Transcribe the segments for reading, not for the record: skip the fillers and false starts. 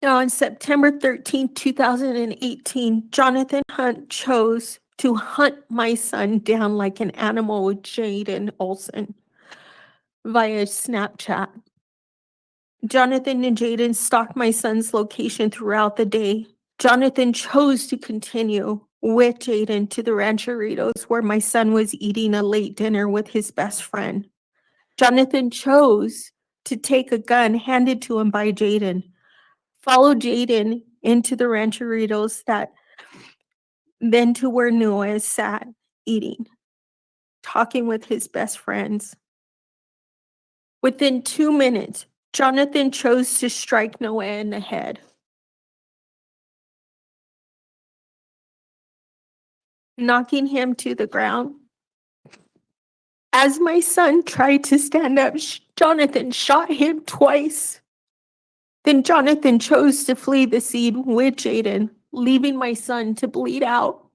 Now, on September 13th, 2018, Jonathan Hunt chose to hunt my son down like an animal with Jaden Olson via Snapchat. Jonathan and Jaden stalked my son's location throughout the day. Jonathan chose to continue with Jaden to the Rancheritos where my son was eating a late dinner with his best friend. Jonathan chose to take a gun handed to him by Jaden, follow Jaden into the Rancheritos then to where Noah sat eating, talking with his best friends. Within 2 minutes, Jonathan chose to strike Noah in the head, knocking him to the ground. As my son tried to stand up, Jonathan shot him twice. Then Jonathan chose to flee the scene with Jaden, leaving my son to bleed out.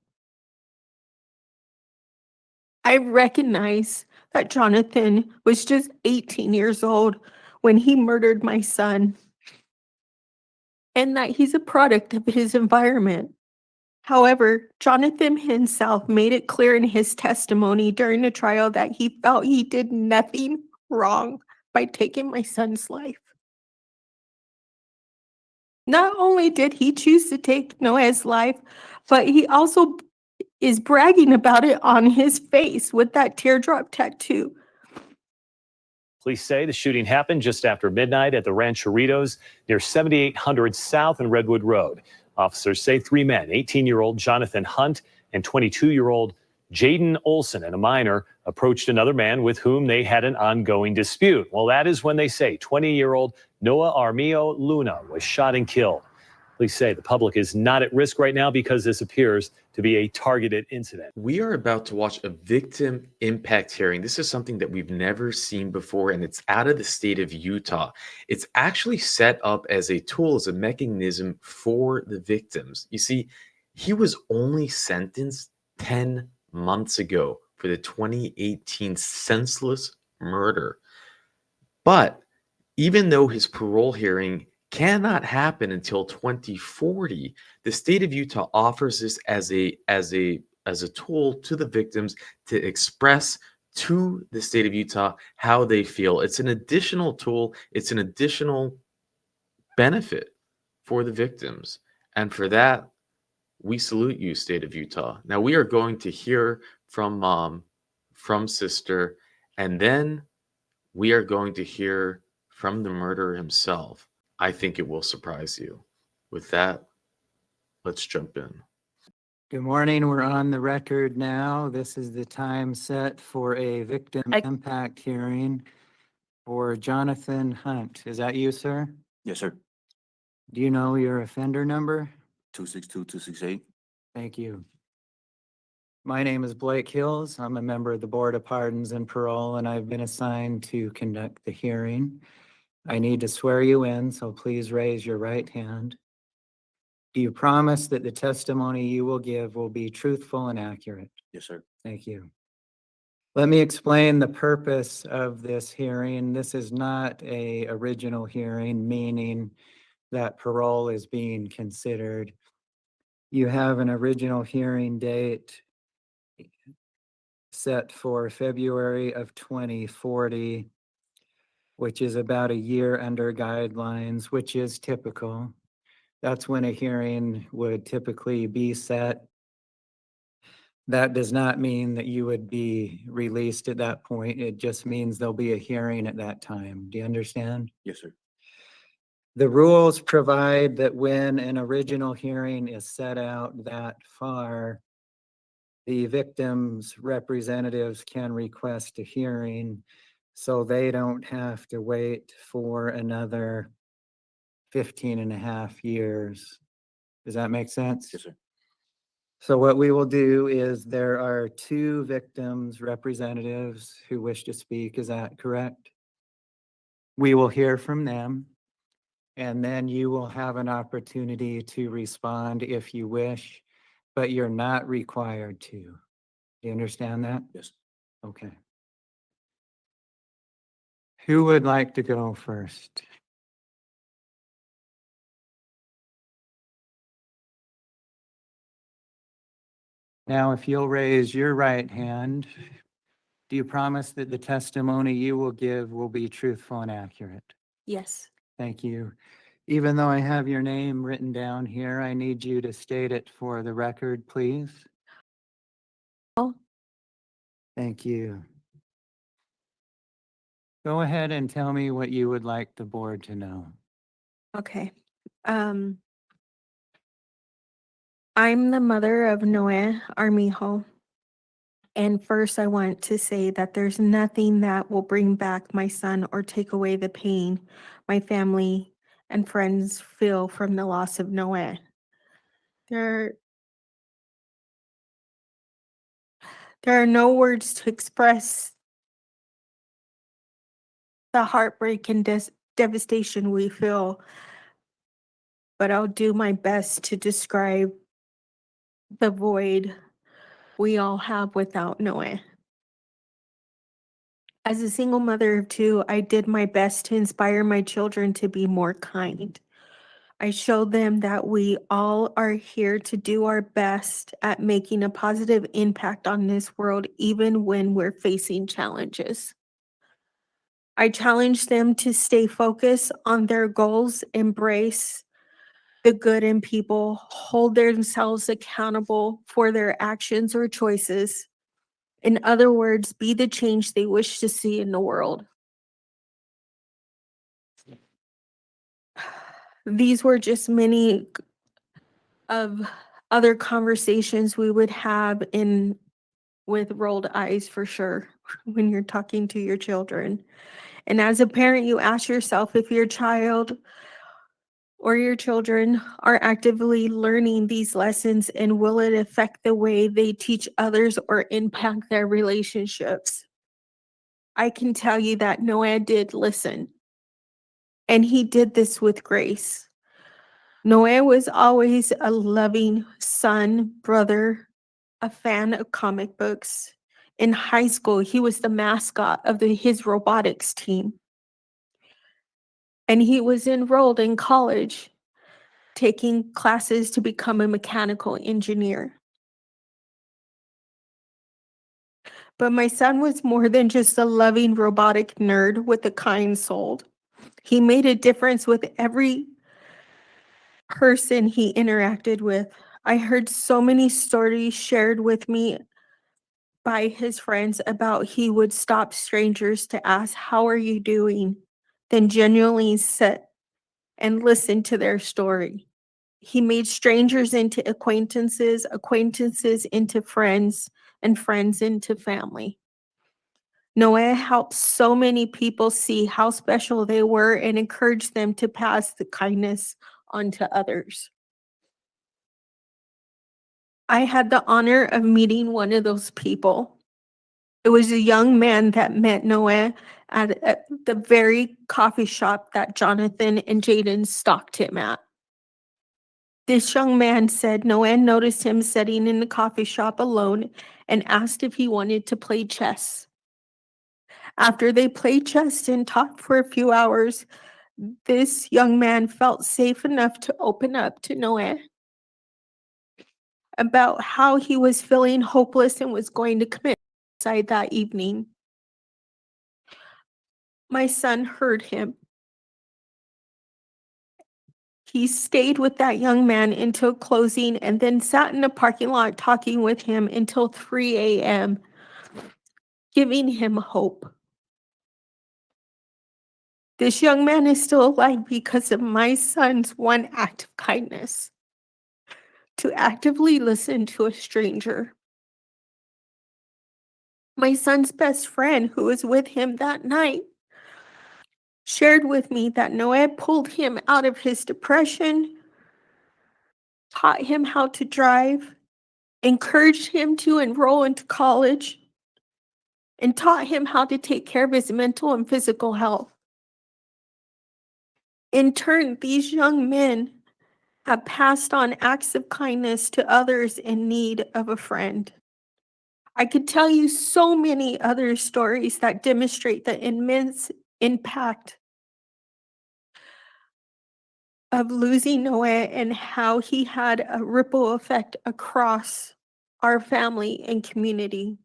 I recognize that Jonathan was just 18 years old when he murdered my son, and that he's a product of his environment. However, Jonathan himself made it clear in his testimony during the trial that he felt he did nothing wrong by taking my son's life. Not only did he choose to take Noah's life, but he also is bragging about it on his face with that teardrop tattoo. Police say the shooting happened just after midnight at the Rancheritos near 7800 South and Redwood Road. Officers say three men, 18-year-old Jonathan Hunt and 22-year-old Jaden Olson, and a minor, approached another man with whom they had an ongoing dispute. Well, that is when they say 20-year-old Noah Armio Luna was shot and killed. Police say the public is not at risk right now because this appears to be a targeted incident. We are about to watch a victim impact hearing. This is something that we've never seen before, and it's out of the state of Utah. It's actually set up as a tool, as a mechanism for the victims. You see, he was only sentenced 10 months ago for the 2018 senseless murder. But even though his parole hearing cannot happen until 2040, the state of Utah offers this as a tool to the victims to express to the state of Utah how they feel. It's an additional tool, it's an additional benefit for the victims. And for that, we salute you, state of Utah. Now we are going to hear from mom, from sister, and then we are going to hear from the murderer himself. I think it will surprise you. With that, let's jump in. Good morning. We're on the record now. This is the time set for a victim impact hearing for Jonathan Hunt. Is that you, sir? Yes, sir. Do you know your offender number? 262-268. Thank you. My name is Blake Hills. I'm a member of the Board of Pardons and Parole, and I've been assigned to conduct the hearing. I need to swear you in, so please raise your right hand. Do you promise that the testimony you will give will be truthful and accurate? Yes, sir. Thank you. Let me explain the purpose of this hearing. This is not an original hearing, meaning that parole is being considered. You have an original hearing date set for February of 2040, which is about a year under guidelines, which is typical. That's when a hearing would typically be set. That does not mean that you would be released at that point. It just means there'll be a hearing at that time. Do you understand? Yes, sir. The rules provide that when an original hearing is set out that far, the victim's representatives can request a hearing so they don't have to wait for another 15 and a half years. Does that make sense? Yes, sir. So what we will do is there are two victims' representatives who wish to speak. Is that correct? We will hear from them, and then you will have an opportunity to respond if you wish, but you're not required to. Do you understand that? Yes. Okay. Who would like to go first? Now, if you'll raise your right hand, do you promise that the testimony you will give will be truthful and accurate? Yes. Thank you. Even though I have your name written down here, I need you to state it for the record, please. Oh. Thank you. Go ahead and tell me what you would like the board to know. Okay. I'm the mother of Noé Armijo. And first, I want to say that there's nothing that will bring back my son or take away the pain my family and friends feel from the loss of Noé. There are no words to express the heartbreak and devastation we feel, but I'll do my best to describe the void we all have without Noé. As a single mother of two, I did my best to inspire my children to be more kind. I showed them that we all are here to do our best at making a positive impact on this world, even when we're facing challenges. I challenged them to stay focused on their goals, embrace the good in people, hold themselves accountable for their actions or choices. In other words, be the change they wish to see in the world. These were just many of other conversations we would have with rolled eyes for sure when you're talking to your children. And as a parent, you ask yourself if your child or your children are actively learning these lessons, and will it affect the way they teach others or impact their relationships? I can tell you that Noah did listen, and he did this with grace. Noah was always a loving son, brother, a fan of comic books. In high school, he was the mascot of his robotics team. And he was enrolled in college, taking classes to become a mechanical engineer. But my son was more than just a loving robotic nerd with a kind soul. He made a difference with every person he interacted with. I heard so many stories shared with me by his friends about he would stop strangers to ask, "How are you doing?" Then genuinely sit and listen to their story. He made strangers into acquaintances, acquaintances into friends, and friends into family. Noah helped so many people see how special they were and encouraged them to pass the kindness on to others. I had the honor of meeting one of those people. It was a young man that met Noah at the very coffee shop that Jonathan and Jaden stalked him at. This young man said Noah noticed him sitting in the coffee shop alone and asked if he wanted to play chess. After they played chess and talked for a few hours, this young man felt safe enough to open up to Noah about how he was feeling hopeless and was going to commit suicide that evening. My son heard him. He stayed with that young man until closing and then sat in the parking lot talking with him until 3 a.m., giving him hope. This young man is still alive because of my son's one act of kindness, to actively listen to a stranger. My son's best friend, who was with him that night, shared with me that Noah pulled him out of his depression, taught him how to drive, encouraged him to enroll into college, and taught him how to take care of his mental and physical health. In turn, these young men have passed on acts of kindness to others in need of a friend. I could tell you so many other stories that demonstrate the immense impact of losing Noah and how he had a ripple effect across our family and community.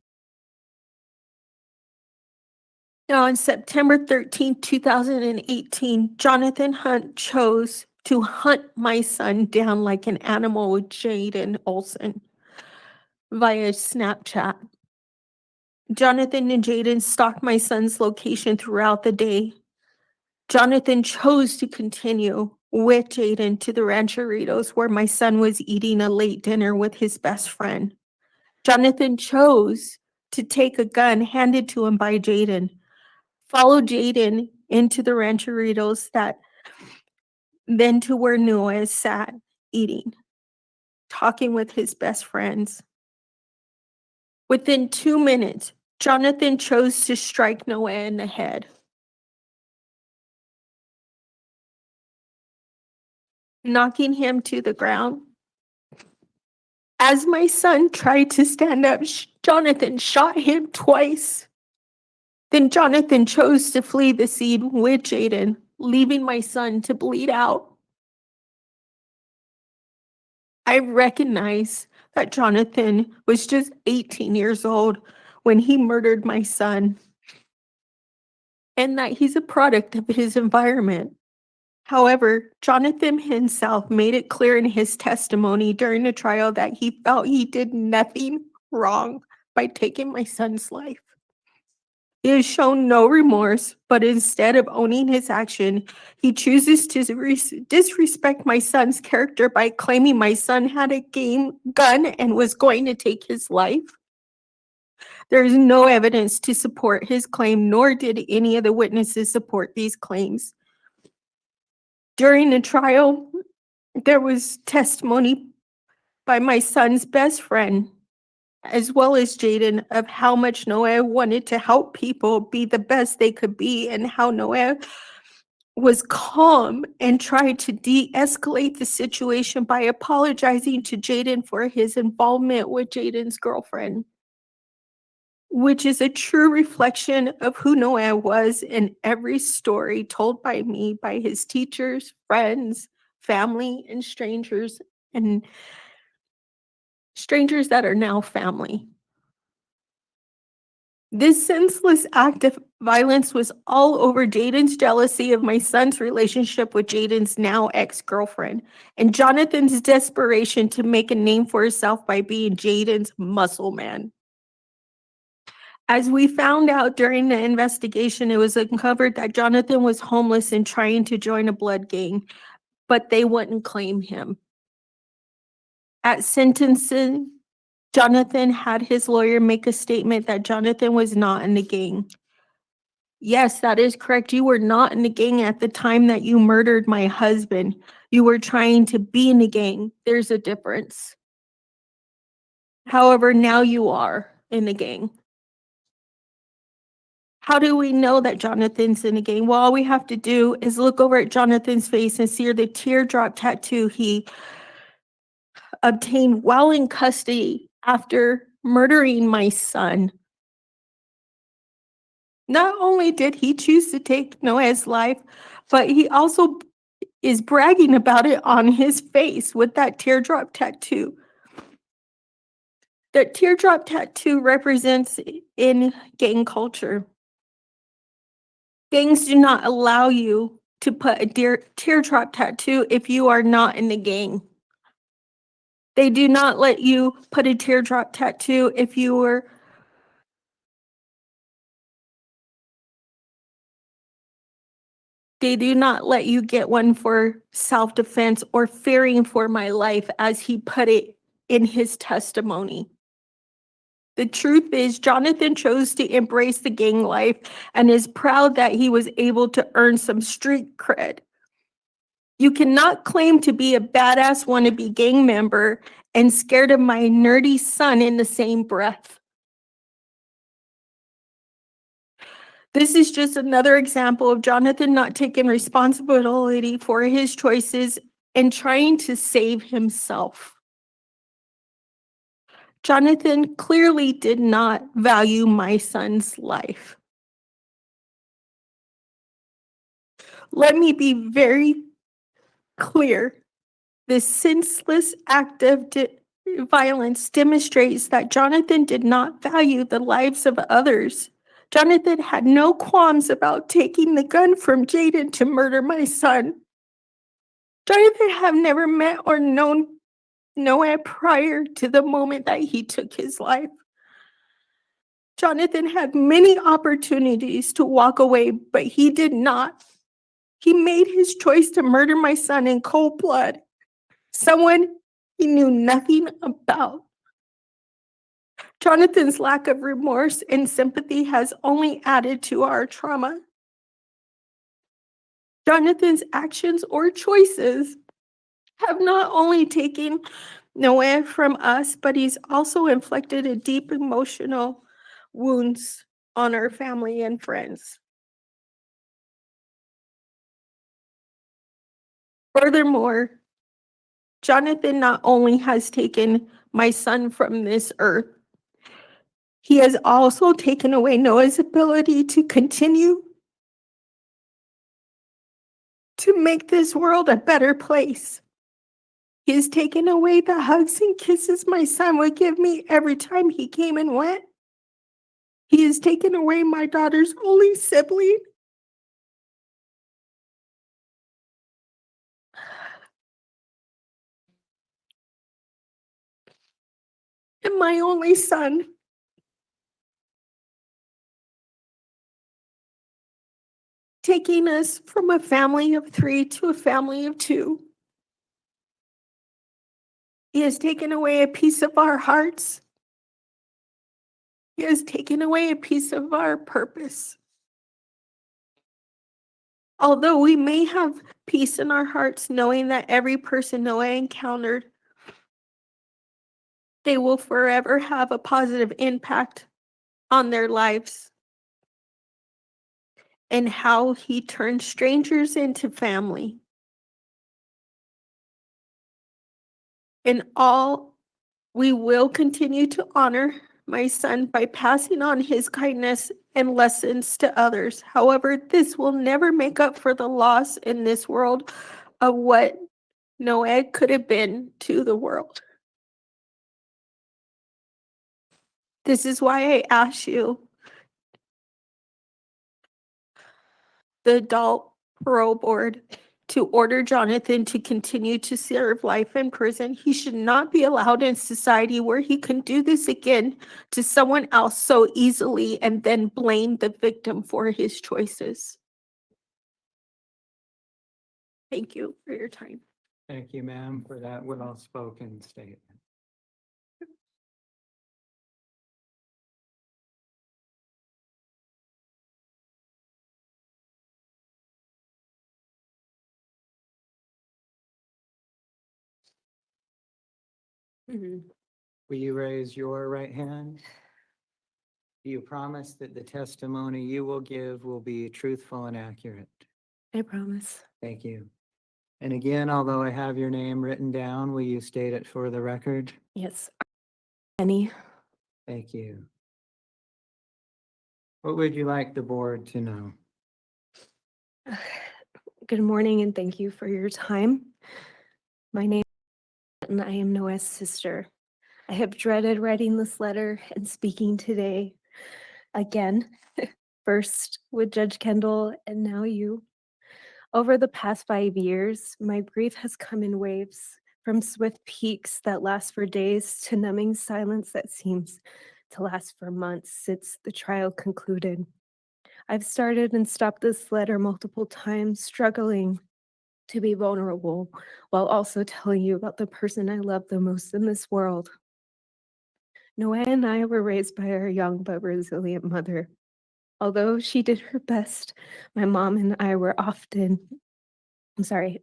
Now, on September 13, 2018, Jonathan Hunt chose to hunt my son down like an animal with Jaden Olson via Snapchat. Jonathan and Jaden stalked my son's location throughout the day. Jonathan chose to continue with Jaden to the Rancheritos where my son was eating a late dinner with his best friend. Jonathan chose to take a gun handed to him by Jaden, follow Jaden into the Rancheritos, then to where Noah sat eating, talking with his best friends. Within 2 minutes, Jonathan chose to strike Noah in the head. Knocking him to the ground. As my son tried to stand up, Jonathan shot him twice. Then Jonathan chose to flee the scene with Jaden, leaving my son to bleed out. I recognize that Jonathan was just 18 years old when he murdered my son, and that he's a product of his environment. However, Jonathan himself made it clear in his testimony during the trial that he felt he did nothing wrong by taking my son's life. He has shown no remorse, but instead of owning his action, he chooses to disrespect my son's character by claiming my son had a gun and was going to take his life. There is no evidence to support his claim, nor did any of the witnesses support these claims. During the trial, there was testimony by my son's best friend, as well as Jaden, of how much Noah wanted to help people be the best they could be, and how Noah was calm and tried to de-escalate the situation by apologizing to Jaden for his involvement with Jaden's girlfriend, which is a true reflection of who Noah was in every story told by me, by his teachers, friends, family, and strangers that are now family. This senseless act of violence was all over Jaden's jealousy of my son's relationship with Jaden's now ex-girlfriend, and Jonathan's desperation to make a name for himself by being Jaden's muscle man. As we found out during the investigation, it was uncovered that Jonathan was homeless and trying to join a blood gang, but they wouldn't claim him. At sentencing, Jonathan had his lawyer make a statement that Jonathan was not in the gang. Yes, that is correct. You were not in the gang at the time that you murdered my husband. You were trying to be in the gang. There's a difference. However, now you are in the gang. How do we know that Jonathan's in the gang? Well, all we have to do is look over at Jonathan's face and see the teardrop tattoo he obtained while in custody after murdering my son. Not only did he choose to take Noah's life, but he also is bragging about it on his face with that teardrop tattoo. The teardrop tattoo represents in gang culture. Gangs do not allow you to put a teardrop tattoo if you are not in the gang. They do not let you put a teardrop tattoo if you were They do not let you get one for self-defense or fearing for my life, as he put it in his testimony. The truth is, Jonathan chose to embrace the gang life and is proud that he was able to earn some street cred. You cannot claim to be a badass wannabe gang member and scared of my nerdy son in the same breath. This is just another example of Jonathan not taking responsibility for his choices and trying to save himself. Jonathan clearly did not value my son's life. Let me be very clear. This senseless act of violence demonstrates that Jonathan did not value the lives of others. Jonathan had no qualms about taking the gun from Jaden to murder my son. Jonathan had never met or known Noah prior to the moment that he took his life. Jonathan had many opportunities to walk away, but he did not. He made his choice to murder my son in cold blood, someone he knew nothing about. Jonathan's lack of remorse and sympathy has only added to our trauma. Jonathan's actions or choices have not only taken Noah from us, but he's also inflicted a deep emotional wounds on our family and friends. Furthermore, Jonathan not only has taken my son from this earth, he has also taken away Noah's ability to continue to make this world a better place. He has taken away the hugs and kisses my son would give me every time he came and went. He has taken away my daughter's only sibling. And my only son. Taking us from a family of 3 to a family of 2. He has taken away a piece of our hearts. He has taken away a piece of our purpose. Although we may have peace in our hearts knowing that every person Noah encountered, they will forever have a positive impact on their lives. And how he turned strangers into family. In all, we will continue to honor my son by passing on his kindness and lessons to others. However, this will never make up for the loss in this world of what Noah could have been to the world. This is why I ask you, the adult parole board, to order Jonathan to continue to serve life in prison. He should not be allowed in society where he can do this again to someone else so easily and then blame the victim for his choices. Thank you for your time. Thank you, ma'am, for that well-spoken statement. Will you raise your right hand? Do you promise that the testimony you will give will be truthful and accurate? I promise. Thank you. And again, although I have your name written down, will you state it for the record? Yes. Any. Thank you. What would you like the board to know? Good morning and thank you for your time. My name is and I am Noah's sister. I have dreaded writing this letter and speaking today again, first with Judge Kendall and now you. Over the past 5 years, my grief has come in waves, from swift peaks that last for days to numbing silence that seems to last for months since the trial concluded. I've started and stopped this letter multiple times, struggling to be vulnerable while also telling you about the person I love the most in this world. Noah and I were raised by our young but resilient mother. Although she did her best, my mom and I were often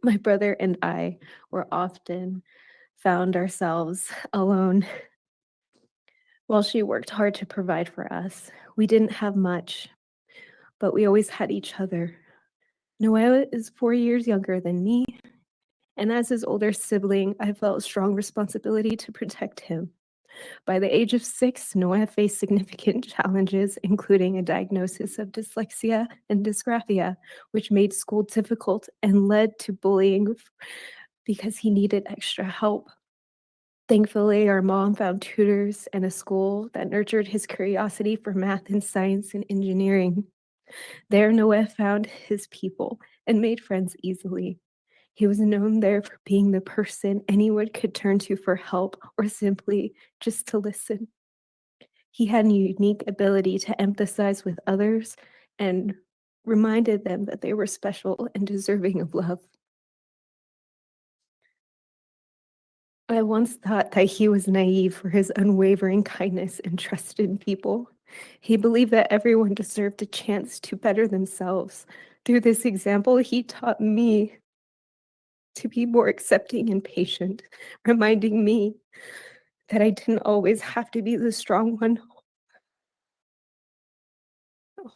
my brother and I were often found ourselves alone while she worked hard to provide for us. We didn't have much, but we always had each other. Noah is 4 years younger than me, and as his older sibling, I felt a strong responsibility to protect him. By the age of 6, Noah faced significant challenges, including a diagnosis of dyslexia and dysgraphia, which made school difficult and led to bullying because he needed extra help. Thankfully, our mom found tutors and a school that nurtured his curiosity for math and science and engineering. There, Noah found his people and made friends easily. He was known there for being the person anyone could turn to for help or simply just to listen. He had a unique ability to empathize with others and reminded them that they were special and deserving of love. I once thought that he was naive for his unwavering kindness and trust in people. He believed that everyone deserved a chance to better themselves. Through this example, he taught me to be more accepting and patient, reminding me that I didn't always have to be the strong one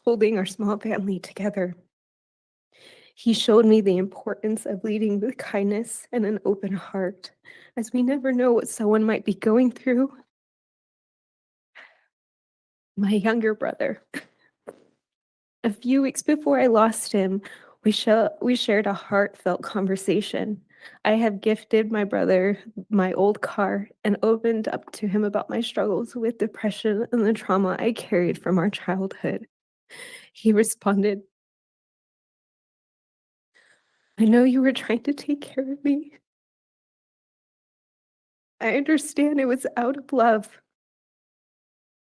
holding our small family together. He showed me the importance of leading with kindness and an open heart, as we never know what someone might be going through. My younger brother. A few weeks before I lost him, we shared a heartfelt conversation. I have gifted my brother my old car and opened up to him about my struggles with depression and the trauma I carried from our childhood. He responded, "I know you were trying to take care of me. I understand it was out of love."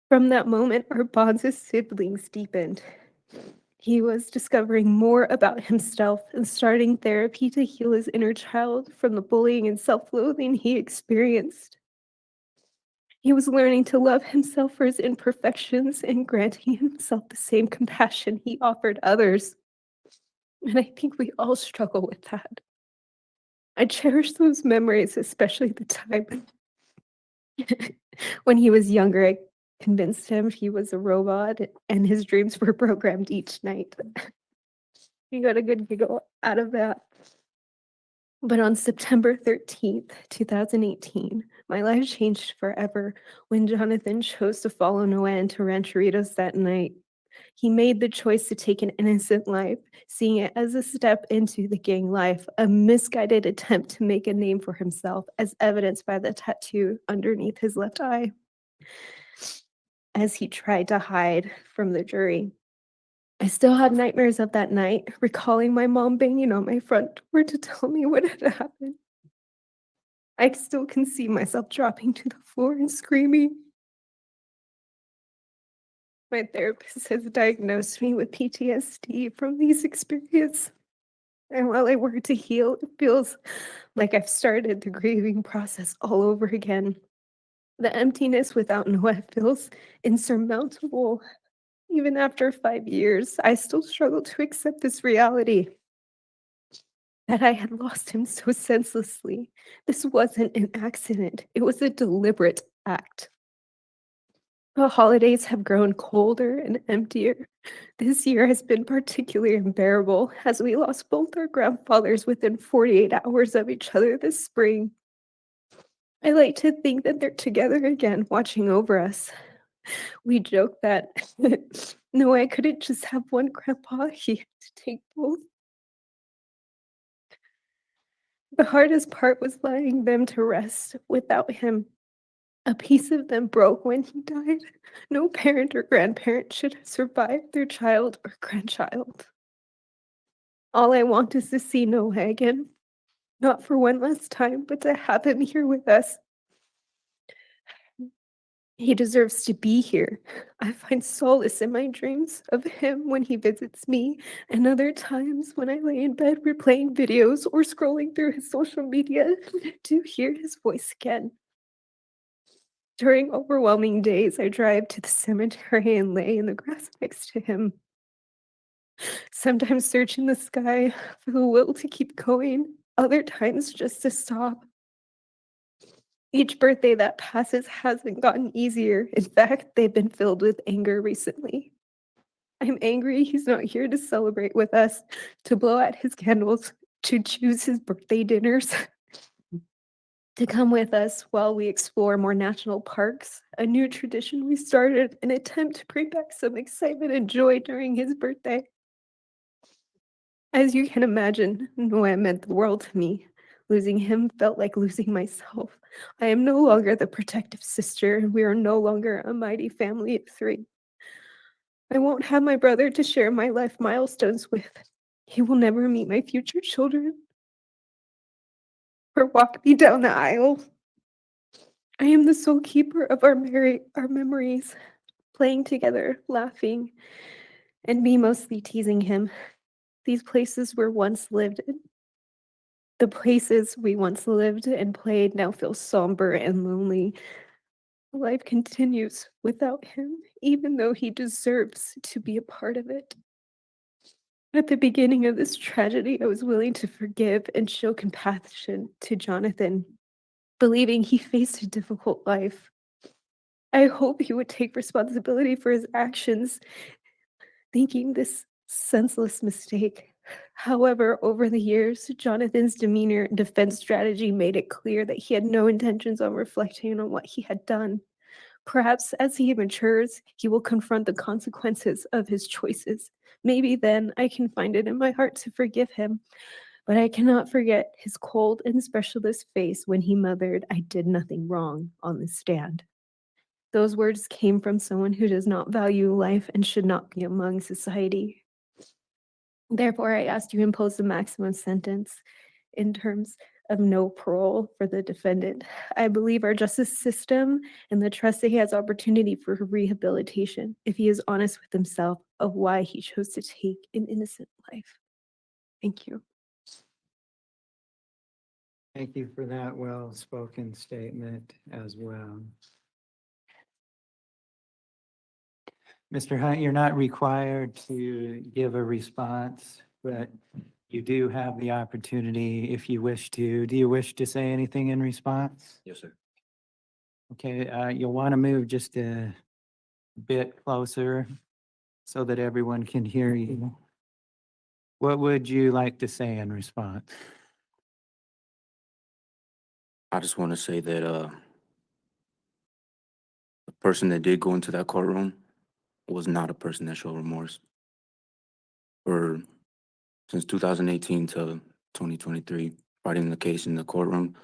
From that moment, our bonds as siblings deepened. He was discovering more about himself and starting therapy to heal his inner child from the bullying and self-loathing he experienced. He was learning to love himself for his imperfections and granting himself the same compassion he offered others. And I think we all struggle with that. I cherish those memories, especially the time when he was younger. I convinced him he was a robot and his dreams were programmed each night. He got a good giggle out of that. But on September 13th, 2018, my life changed forever when Jonathan chose to follow Noah into Rancheritos that night. He made the choice to take an innocent life, seeing it as a step into the gang life, a misguided attempt to make a name for himself, as evidenced by the tattoo underneath his left eye, as he tried to hide from the jury. I still had nightmares of that night, recalling my mom banging on my front door to tell me what had happened. I still can see myself dropping to the floor and screaming. My therapist has diagnosed me with PTSD from these experiences. And while I work to heal, it feels like I've started the grieving process all over again. The emptiness without Noah feels insurmountable. Even after 5 years, I still struggle to accept this reality that I had lost him so senselessly. This wasn't an accident, it was a deliberate act. The holidays have grown colder and emptier. This year has been particularly unbearable as we lost both our grandfathers within 48 hours of each other this spring. I like to think that they're together again, watching over us. We joke that no, I couldn't just have one grandpa, he had to take both. The hardest part was letting them to rest without him. A piece of them broke when he died. No parent or grandparent should have survived their child or grandchild. All I want is to see Noah again. Not for one last time, but to have him here with us. He deserves to be here. I find solace in my dreams of him when he visits me, and other times when I lay in bed replaying videos or scrolling through his social media to hear his voice again. During overwhelming days, I drive to the cemetery and lay in the grass next to him. Sometimes search in the sky for the will to keep going, other times just to stop. Each birthday that passes hasn't gotten easier. In fact, they've been filled with anger recently. I'm angry he's not here to celebrate with us, to blow out his candles, to choose his birthday dinners, to come with us while we explore more national parks, a new tradition we started, an attempt to bring back some excitement and joy during his birthday. As you can imagine, Noah meant the world to me. Losing him felt like losing myself. I am no longer the protective sister, and we are no longer a mighty family of three. I won't have my brother to share my life milestones with. He will never meet my future children or walk me down the aisle. I am the sole keeper of our memories, playing together, laughing, and me mostly teasing him. These places were once lived in. The places we once lived and played now feel somber and lonely. Life continues without him, even though he deserves to be a part of it. At the beginning of this tragedy, I was willing to forgive and show compassion to Jonathan, believing he faced a difficult life. I hope he would take responsibility for his actions, thinking this senseless mistake. However, over the years, Jonathan's demeanor and defense strategy made it clear that he had no intentions on reflecting on what he had done. Perhaps as he matures, he will confront the consequences of his choices. Maybe then I can find it in my heart to forgive him. But I cannot forget his cold and expressionless face when he muttered, "I did nothing wrong," on the stand. Those words came from someone who does not value life and should not be among society. Therefore, I ask you to impose the maximum sentence in terms of no parole for the defendant. I believe our justice system and the trust that he has opportunity for rehabilitation if he is honest with himself of why he chose to take an innocent life. Thank you. Thank you for that well-spoken statement as well. Mr. Hunt, you're not required to give a response, but you do have the opportunity if you wish to. Do you wish to say anything in response? Yes, sir. Okay, you'll want to move just a bit closer so that everyone can hear you. What would you like to say in response? I just want to say that the person that did go into that courtroom was not a person that showed remorse. For since 2018 to 2023, fighting the case in the courtroom,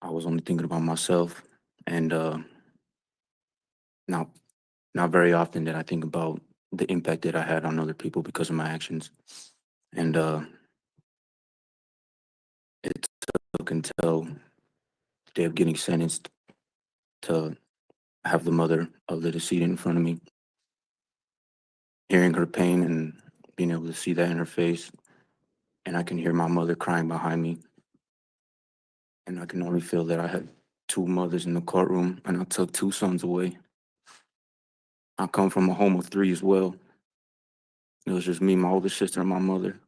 I was only thinking about myself, and not not very often did I think about the impact that I had on other people because of my actions. And it took until the day of getting sentenced to have the mother of the decedent in front of me, hearing her pain and being able to see that in her face. And I can hear my mother crying behind me. And I can only feel that I had two mothers in the courtroom and I took two sons away. I come from a home of three as well. It was just me, my older sister, and my mother.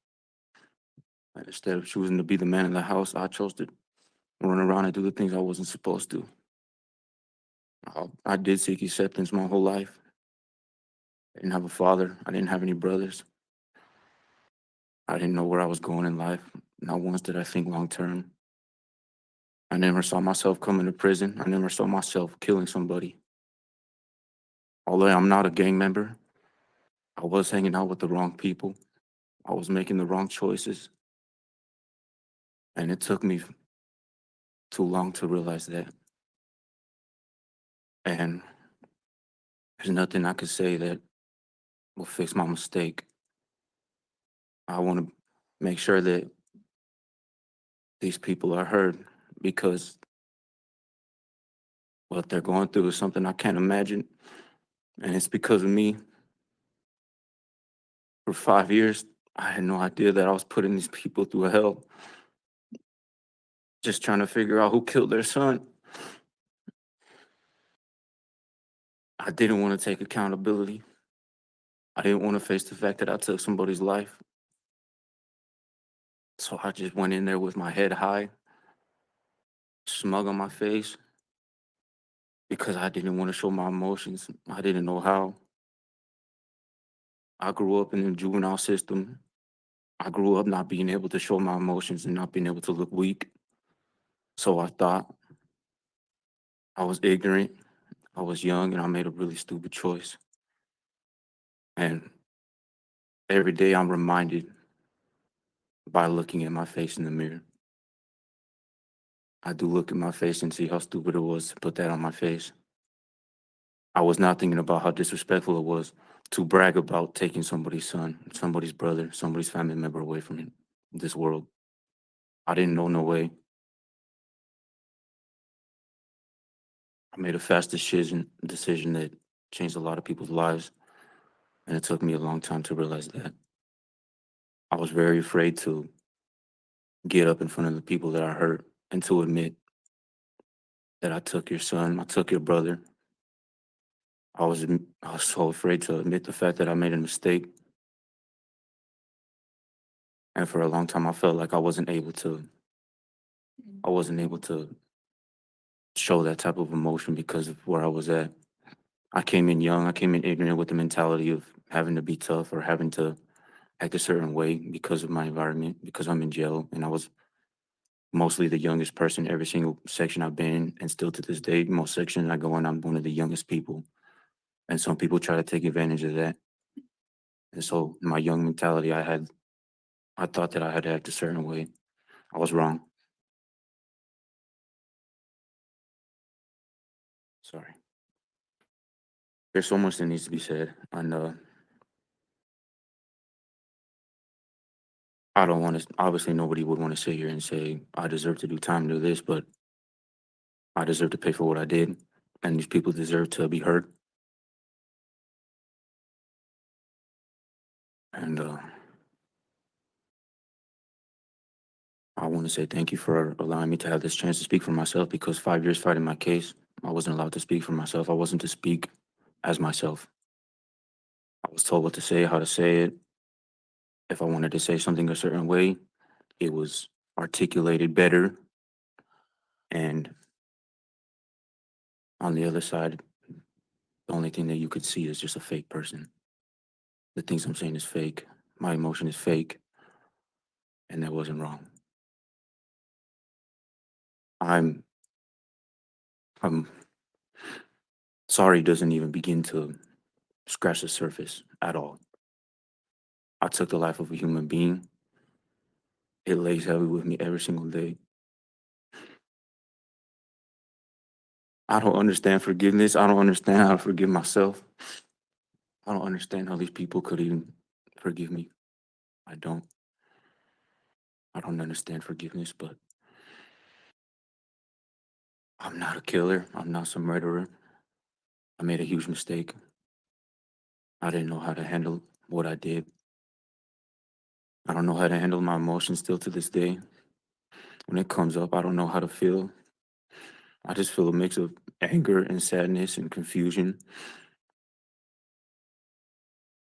And instead of choosing to be the man in the house, I chose to run around and do the things I wasn't supposed to. I did seek acceptance my whole life. I didn't have a father. I didn't have any brothers. I didn't know where I was going in life. Not once did I think long term. I never saw myself coming to prison. I never saw myself killing somebody. Although I'm not a gang member, I was hanging out with the wrong people. I was making the wrong choices. And it took me too long to realize that. And there's nothing I could say that will fix my mistake. I want to make sure that these people are heard because what they're going through is something I can't imagine. And it's because of me. For 5 years, I had no idea that I was putting these people through hell. Just trying to figure out who killed their son. I didn't want to take accountability. I didn't want to face the fact that I took somebody's life. So I just went in there with my head high, smug on my face, because I didn't want to show my emotions. I didn't know how. I grew up in the juvenile system. I grew up not being able to show my emotions and not being able to look weak. So I thought I was ignorant, I was young, and I made a really stupid choice. And every day I'm reminded by looking at my face in the mirror. I do look at my face and see how stupid it was to put that on my face. I was not thinking about how disrespectful it was to brag about taking somebody's son, somebody's brother, somebody's family member away from this world. I didn't know no way. I made a fast decision that changed a lot of people's lives, and it took me a long time to realize that. I was very afraid to get up in front of the people that I hurt and to admit that I took your son, I took your brother. I was so afraid to admit the fact that I made a mistake. And for a long time, I felt like I wasn't able to show that type of emotion because of where I was at. I came in young, I came in ignorant with the mentality of having to be tough or having to act a certain way because of my environment, because I'm in jail. And I was mostly the youngest person every single section I've been in. And still to this day, most sections I go in, I'm one of the youngest people. And some people try to take advantage of that. And so my young mentality, I thought that I had to act a certain way. I was wrong. Sorry. There's so much that needs to be said. And I don't want to, obviously nobody would want to sit here and say, I deserve to do time to do this, but I deserve to pay for what I did. And these people deserve to be heard. And I want to say thank you for allowing me to have this chance to speak for myself, because 5 years fighting my case, I wasn't allowed to speak for myself. I wasn't to speak as myself. I was told what to say, how to say it. If I wanted to say something a certain way, it was articulated better. And on the other side, the only thing that you could see is just a fake person. The things I'm saying is fake. My emotion is fake. And that wasn't wrong. I'm sorry doesn't even begin to scratch the surface at all. I took the life of a human being. It lays heavy with me every single day. I don't understand forgiveness. I don't understand how to forgive myself. I don't understand how these people could even forgive me. I don't. I don't understand forgiveness, but I'm not a killer. I'm not some murderer. I made a huge mistake. I didn't know how to handle what I did. I don't know how to handle my emotions still to this day. When it comes up, I don't know how to feel. I just feel a mix of anger and sadness and confusion.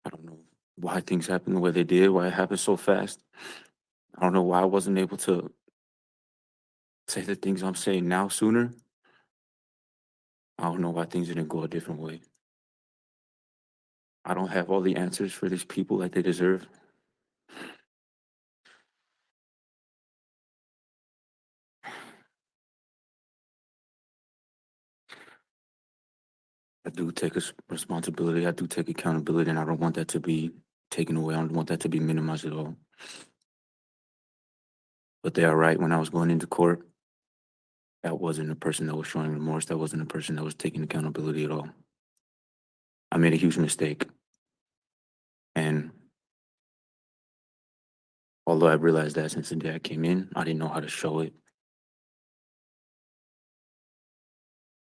I don't know why things happened the way they did, why it happened so fast. I don't know why I wasn't able to say the things I'm saying now sooner. I don't know why things didn't go a different way. I don't have all the answers for these people like they deserve. I do take responsibility. I do take accountability, and I don't want that to be taken away. I don't want that to be minimized at all. But they are right. When I was going into court, that wasn't a person that was showing remorse. That wasn't a person that was taking accountability at all. I made a huge mistake. And although I realized that since the day I came in, I didn't know how to show it.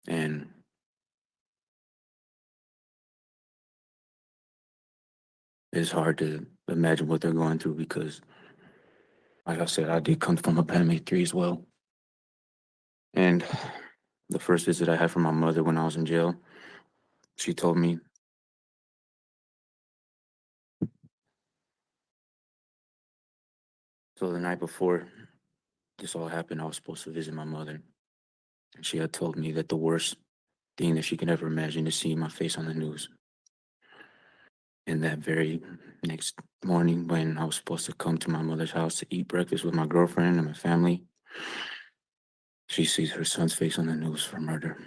And it's hard to imagine what they're going through because, like I said, I did come from a family of 3 as well. And the first visit I had from my mother when I was in jail, she told me, so the night before this all happened, I was supposed to visit my mother. And she had told me that the worst thing that she could ever imagine is seeing my face on the news. And that very next morning, when I was supposed to come to my mother's house to eat breakfast with my girlfriend and my family, she sees her son's face on the news for murder.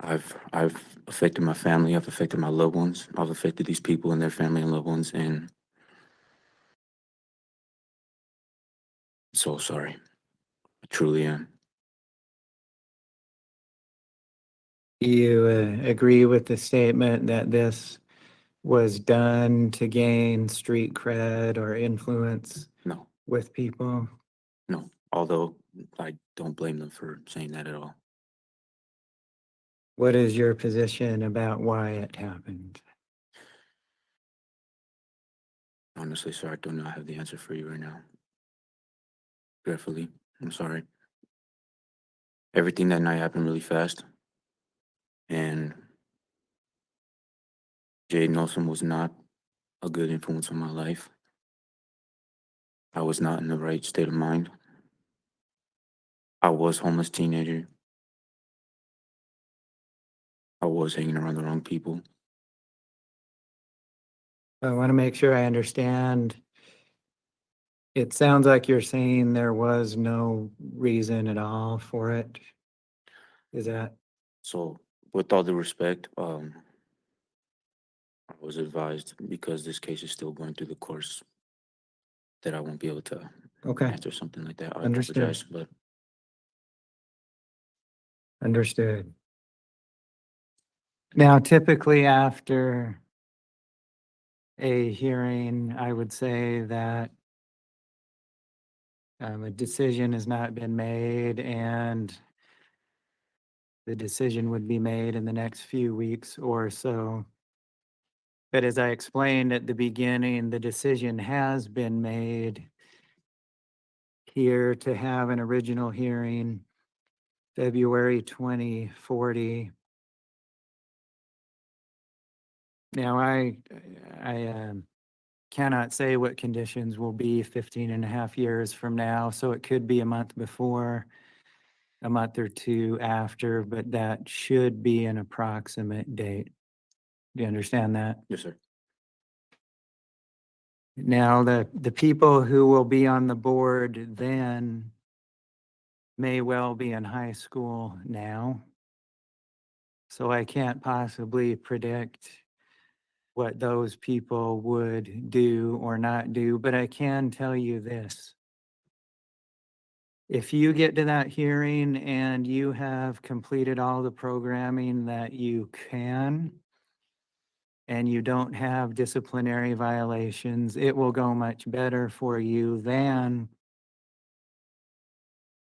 I've affected my family, I've affected my loved ones, I've affected these people and their family and loved ones, and so sorry. I truly am. Do you agree with the statement that this was done to gain street cred or influence No, with people? no. Although I don't blame them for saying that at all. What is your position about why it happened? Honestly, sir, I do not have the answer for you right now. Regretfully, I'm sorry. Everything that night happened really fast. And Jay Nelson was not a good influence on my life. I was not in the right state of mind. I was homeless teenager. I was hanging around the wrong people. I want to make sure I understand. It sounds like you're saying there was no reason at all for it. Is that So, with all due respect, I was advised because this case is still going through the course that I won't be able to okay? answer something like that. I Understood. apologize, but Understood. Now, typically after a hearing, I would say that a decision has not been made and the decision would be made in the next few weeks or so. But as I explained at the beginning, the decision has been made here to have an original hearing February 2040. Now, I cannot say what conditions will be 15 and a half years from now, so it could be a month before, a month or two after, but that should be an approximate date. Do you understand that? yes, sir. Now, the people who will be on the board then may well be in high school now. So I can't possibly predict what those people would do or not do, but I can tell you this. If you get to that hearing and you have completed all the programming that you can, and you don't have disciplinary violations, it will go much better for you than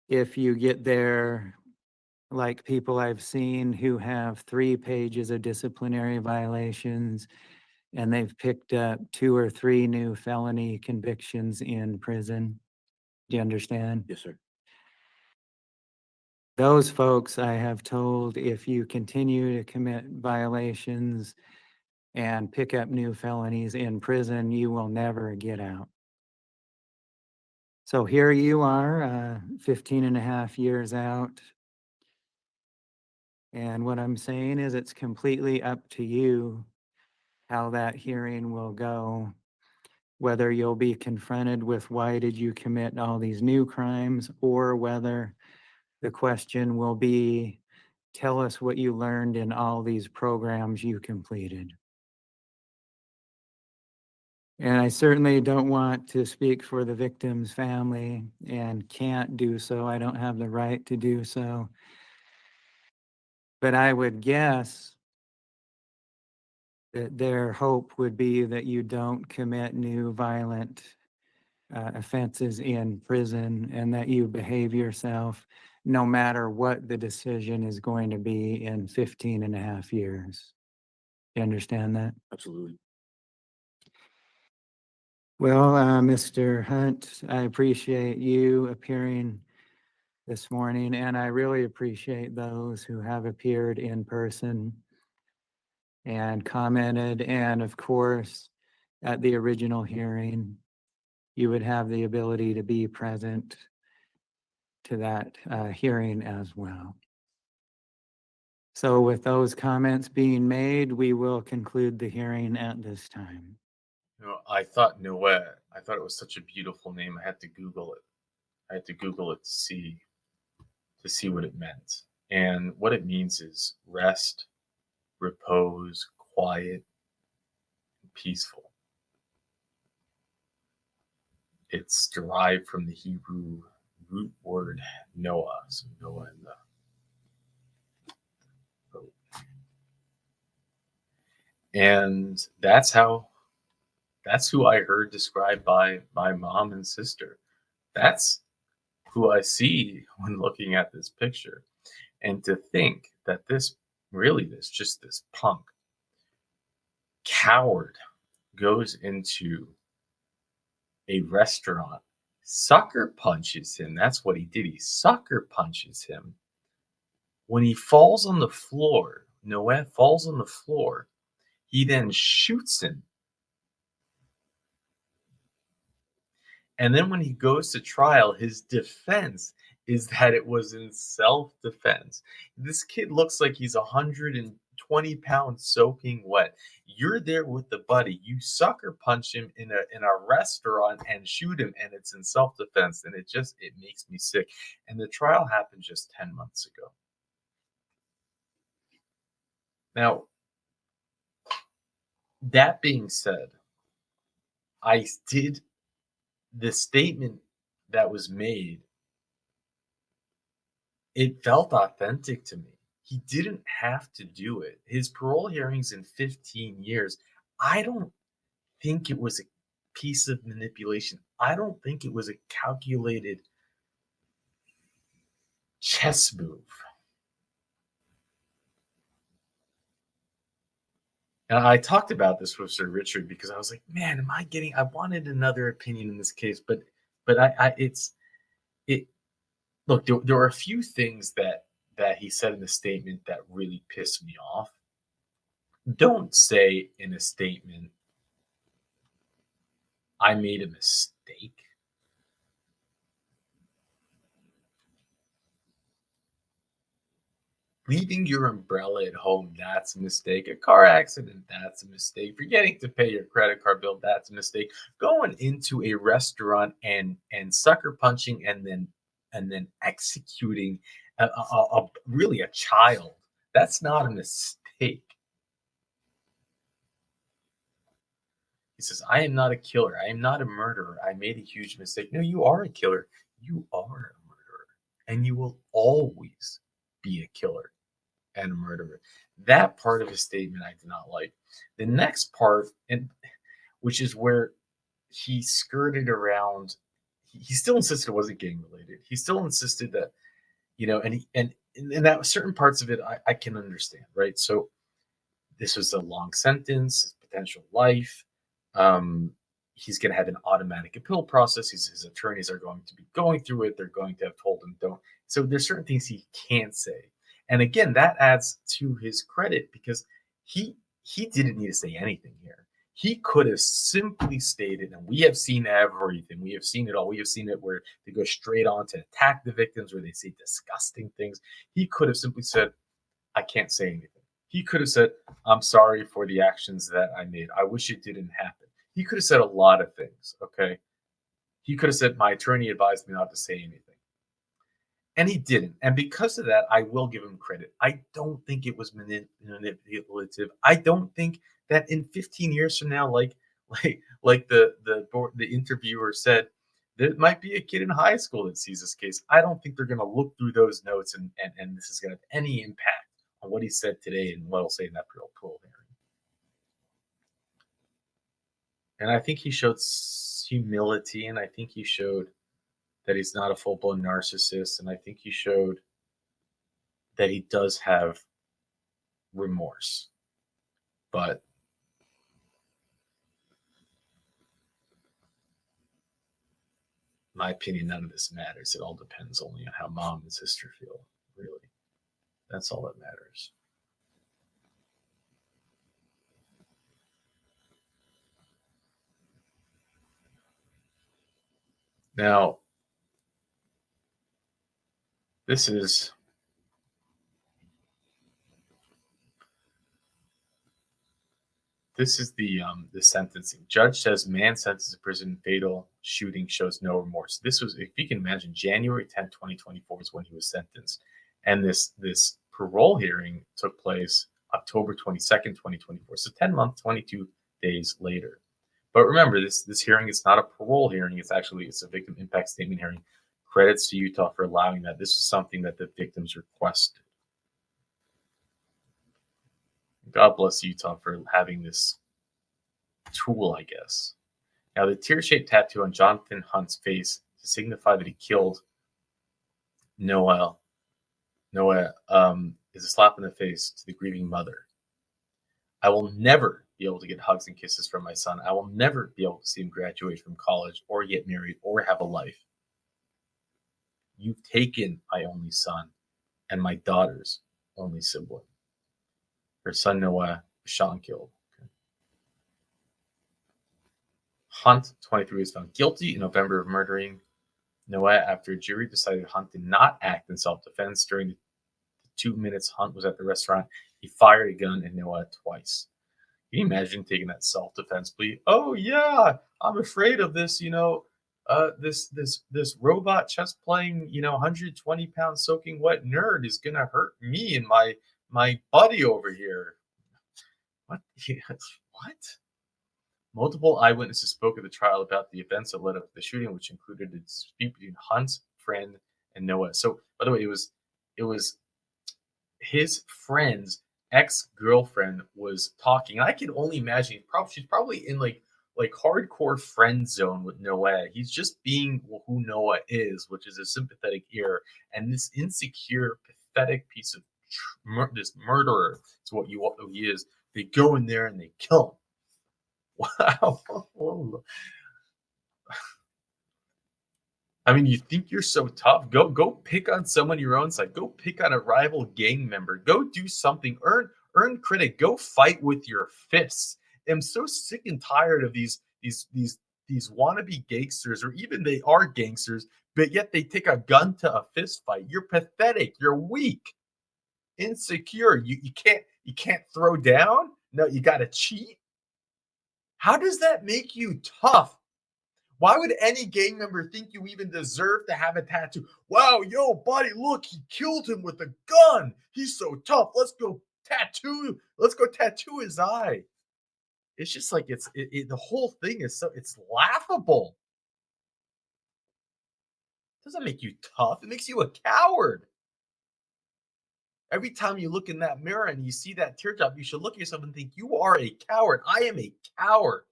if you get there like people I've seen who have 3 pages of disciplinary violations and they've picked up 2 or 3 new felony convictions in prison. Do you understand? Yes, sir. Those folks, I have told, if you continue to commit violations and pick up new felonies in prison, you will never get out. So here you are, 15 and a half years out. And what I'm saying is it's completely up to you how that hearing will go, whether you'll be confronted with why did you commit all these new crimes, or whether the question will be, tell us what you learned in all these programs you completed. And I certainly don't want to speak for the victim's family and can't do so. I don't have the right to do so. But I would guess that their hope would be that you don't commit new violent offenses in prison and that you behave yourself no matter what the decision is going to be in 15 and a half years. You understand that? Absolutely. Well, Mr. Hunt, I appreciate you appearing this morning, and I really appreciate those who have appeared in person and commented. And of course, at the original hearing, you would have the ability to be present to that hearing as well. So with those comments being made, we will conclude the hearing at this time. I thought I thought it was such a beautiful name. I had to Google it. I had to Google it to see what it meant. And what it means is rest, repose, quiet, peaceful. It's derived from the Hebrew root word Noah. So Noah in the boat. And that's who I heard described by my mom and sister. That's who I see when looking at this picture. And to think that this punk coward goes into a restaurant, sucker punches him. That's what he did. He sucker punches him. When he falls on the floor, Noah falls on the floor, he then shoots him. And then when he goes to trial, his defense is that it was in self-defense. This kid looks like he's 120 pounds soaking wet. You're there with the buddy. You sucker punch him in a restaurant and shoot him, and it's in self-defense. And it makes me sick. And the trial happened just 10 months ago. Now, that being said, the statement that was made, it felt authentic to me. He didn't have to do it. His parole hearings in 15 years, I don't think it was a piece of manipulation. I don't think it was a calculated chess move. And I talked about this with Sir Richard because I was like, man, I wanted another opinion in this case, but look, there were a few things that he said in the statement that really pissed me off. Don't say in a statement, I made a mistake. Leaving your umbrella at home, that's a mistake. A car accident, that's a mistake. Forgetting to pay your credit card bill, that's a mistake. Going into a restaurant and sucker punching and then executing really a child, that's not a mistake. He says, I am not a killer. I am not a murderer. I made a huge mistake. No, you are a killer. You are a murderer. And you will always be a killer and a murderer. That part of his statement I did not like. The next part, and which is where he skirted around, he still insisted it wasn't gang related. He still insisted that, and that certain parts of it I can understand, right? So this was a long sentence, potential life. He's going to have an automatic appeal process. His attorneys are going to be going through it. They're going to have told him don't. So there's certain things he can't say. And again, that adds to his credit because he didn't need to say anything here. He could have simply stated, and we have seen everything. We have seen it all. We have seen it where they go straight on to attack the victims, where they say disgusting things. He could have simply said, I can't say anything. He could have said, I'm sorry for the actions that I made. I wish it didn't happen. He could have said a lot of things, okay? He could have said, my attorney advised me not to say anything. And he didn't. And because of that, I will give him credit. I don't think it was manipulative. I don't think that in 15 years from now, like the interviewer said, there might be a kid in high school that sees this case. I don't think they're going to look through those notes and this is going to have any impact on what he said today and what he'll say in that parole hearing. And I think he showed humility, and I think he showed that he's not a full-blown narcissist, and I think he showed that he does have remorse. But my opinion, none of this matters. It all depends only on how mom and sister feel, really. That's all that matters. Now, this is the sentencing. Judge says man sentenced to prison, fatal shooting shows no remorse. This was, if you can imagine, January 10th, 2024 is when he was sentenced. And this parole hearing took place October 22nd, 2024. So 10 months, 22 days later. But remember, this hearing is not a parole hearing. It's a victim impact statement hearing. Credits to Utah for allowing that. This is something that the victims requested. God bless Utah for having this tool, I guess. Now, the tear-shaped tattoo on Jonathan Hunt's face to signify that he killed Noah is a slap in the face to the grieving mother. I will never be able to get hugs and kisses from my son. I will never be able to see him graduate from college or get married or have a life. You've taken my only son and my daughter's only sibling. Her son Noah was shot and killed. Okay. Hunt, 23, was found guilty in November of murdering Noah after a jury decided Hunt did not act in self-defense. During the 2 minutes Hunt was at the restaurant, he fired a gun at Noah twice. Can you imagine taking that self-defense plea? Oh yeah, I'm afraid of this, this robot chess playing, 120 pound soaking wet nerd is gonna hurt me and my buddy over here. What? What? Multiple eyewitnesses spoke at the trial about the events that led up to the shooting, which included a dispute between Hunt's friend and Noah. So, by the way, it was his friend's ex-girlfriend was talking. I can only imagine she's probably in like hardcore friend zone with Noah. He's just being who Noah is, which is a sympathetic ear, and this insecure, pathetic piece of this murderer is what he is. They go in there and they kill him. Wow. I mean, you think you're so tough? Go pick on someone your own side. Go pick on a rival gang member. Go do something. Earn credit. Go fight with your fists. I'm so sick and tired of these wannabe gangsters, or even they are gangsters, but yet they take a gun to a fist fight. You're pathetic. You're weak, insecure. You can't throw down. No, you got to cheat. How does that make you tough? Why would any gang member think you even deserve to have a tattoo? Wow, yo, buddy, look, he killed him with a gun. He's so tough. Let's go tattoo his eye. It's just like the whole thing is it's laughable. It doesn't make you tough. It makes you a coward. Every time you look in that mirror and you see that teardrop, you should look at yourself and think, you are a coward. I am a coward.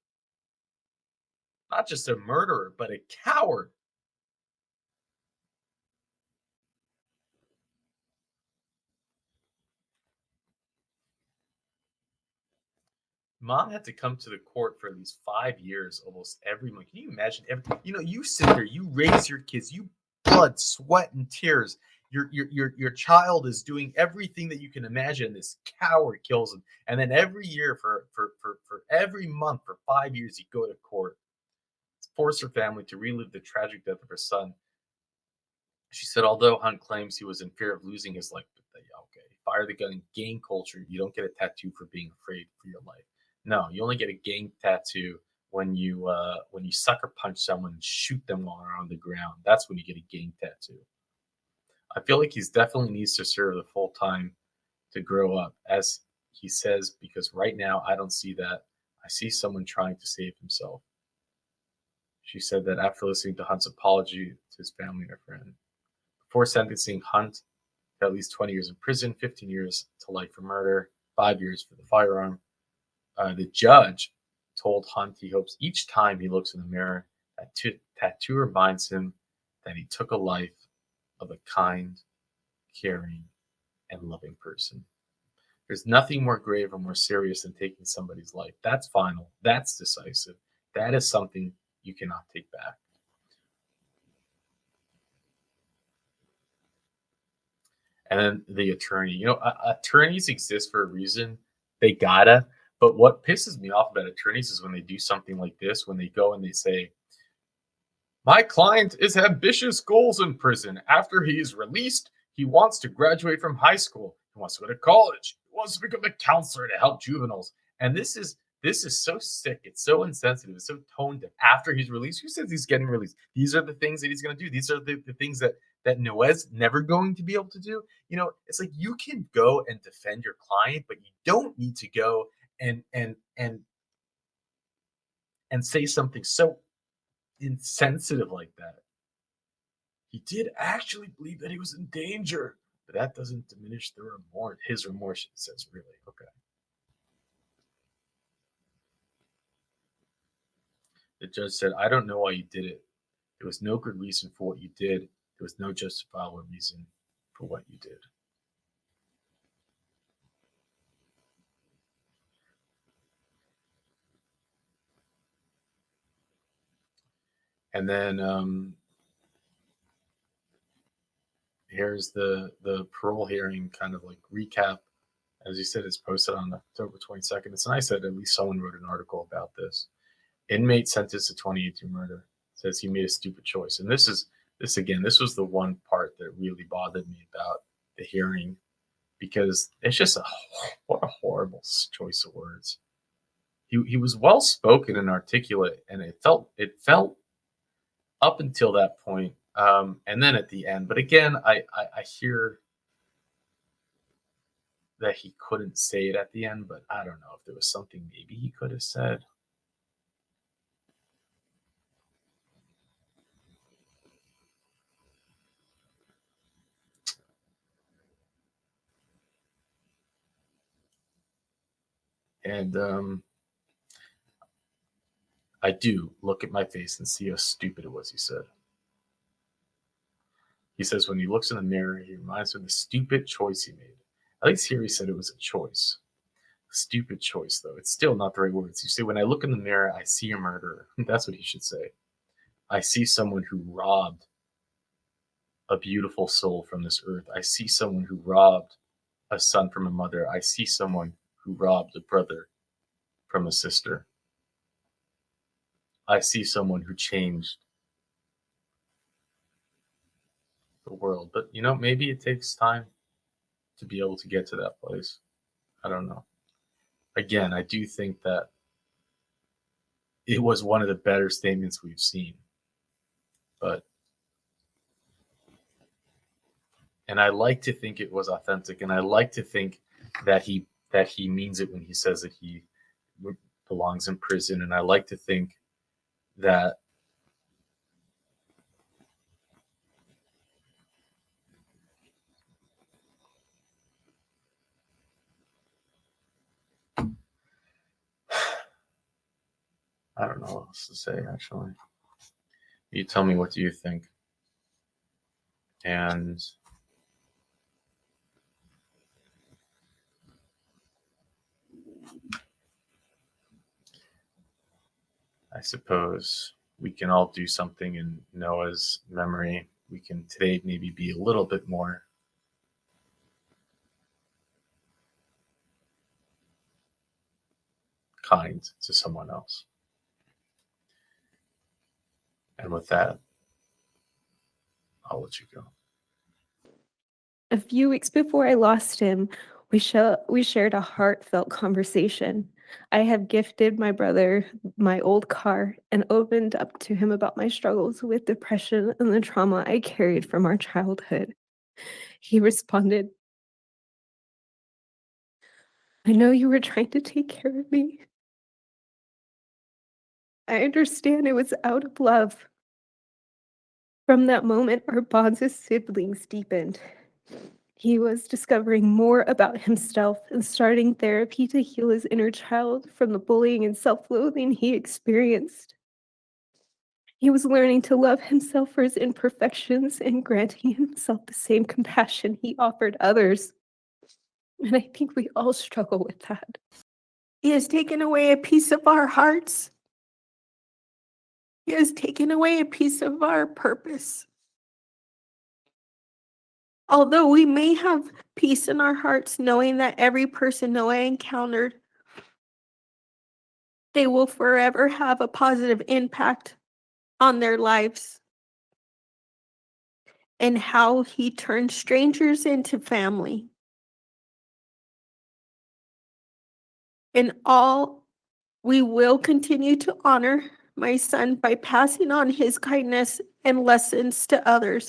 Not just a murderer, but a coward. Mom had to come to the court for at least 5 years, almost every month. Can you imagine? You sit there, you raise your kids, you blood, sweat, and tears. Your child is doing everything that you can imagine. This coward kills him, and then every year for every month for 5 years, you go to court, force her family to relive the tragic death of her son. She said, although Hunt claims he was in fear of losing his life, okay, fire the gun in gang culture. You don't get a tattoo for being afraid for your life. No, you only get a gang tattoo when you sucker punch someone and shoot them while they're on the ground. That's when you get a gang tattoo. I feel like he's definitely needs to serve the full time to grow up, as he says, because right now I don't see that. I see someone trying to save himself. She said that after listening to Hunt's apology to his family and her friend. Before sentencing Hunt to at least 20 years in prison, 15 years to life for murder, 5 years for the firearm, the judge told Hunt he hopes each time he looks in the mirror, that tattoo reminds him that he took a life of a kind, caring, and loving person. There's nothing more grave or more serious than taking somebody's life. That's final. That's decisive. That is something you cannot take back. And then the attorney. Attorneys exist for a reason. They gotta. But what pisses me off about attorneys is when they do something like this, when they go and they say, my client is ambitious goals in prison. After he is released, he wants to graduate from high school. He wants to go to college. He wants to become a counselor to help juveniles. And this is so sick. It's so insensitive. It's so tone deaf. After he's released, who says he's getting released? These are the things that he's going to do. These are the things that Noah's never going to be able to do. It's like you can go and defend your client, but you don't need to go and and say something so insensitive like that. He did actually believe that he was in danger, but that doesn't diminish the remorse. His remorse, it says, really. Okay. The judge said, I don't know why you did it. There was no good reason for what you did. There was no justifiable reason for what you did. And then here's the parole hearing kind of like recap. As you said, it's posted on October 22nd. It's nice that at least someone wrote an article about this. Inmate sentenced to 2018 murder. Says he made a stupid choice. And this was the one part that really bothered me about the hearing, because it's just what a horrible choice of words. He was well spoken and articulate, and it felt up until that point, and then at the end. But again, I hear that he couldn't say it at the end, but I don't know if there was something maybe he could have said. And I do look at my face and see how stupid it was, he said. He says when he looks in the mirror, he reminds him of the stupid choice he made. At least here he said it was a choice. A stupid choice, though. It's still not the right words. You say, when I look in the mirror, I see a murderer. That's what he should say. I see someone who robbed a beautiful soul from this earth. I see someone who robbed a son from a mother. I see someone who robbed a brother from a sister. I see someone who changed the world. But, maybe it takes time to be able to get to that place. I don't know. Again, I do think that it was one of the better statements we've seen. And I like to think it was authentic, and I like to think that he means it when he says that he belongs in prison, and I like to think that I don't know what else to say, actually. You tell me, what do you think? And I suppose we can all do something in Noah's memory. We can today maybe be a little bit more kind to someone else. And with that, I'll let you go. A few weeks before I lost him, we shared a heartfelt conversation. I have gifted my brother my old car and opened up to him about my struggles with depression and the trauma I carried from our childhood. He responded, I know you were trying to take care of me. I understand it was out of love. From that moment, our bonds as siblings deepened. He was discovering more about himself and starting therapy to heal his inner child from the bullying and self-loathing he experienced. He was learning to love himself for his imperfections and granting himself the same compassion he offered others. And I think we all struggle with that. He has taken away a piece of our hearts. He has taken away a piece of our purpose. Although we may have peace in our hearts, knowing that every person Noah encountered, they will forever have a positive impact on their lives, and how he turned strangers into family. In all, we will continue to honor my son by passing on his kindness and lessons to others.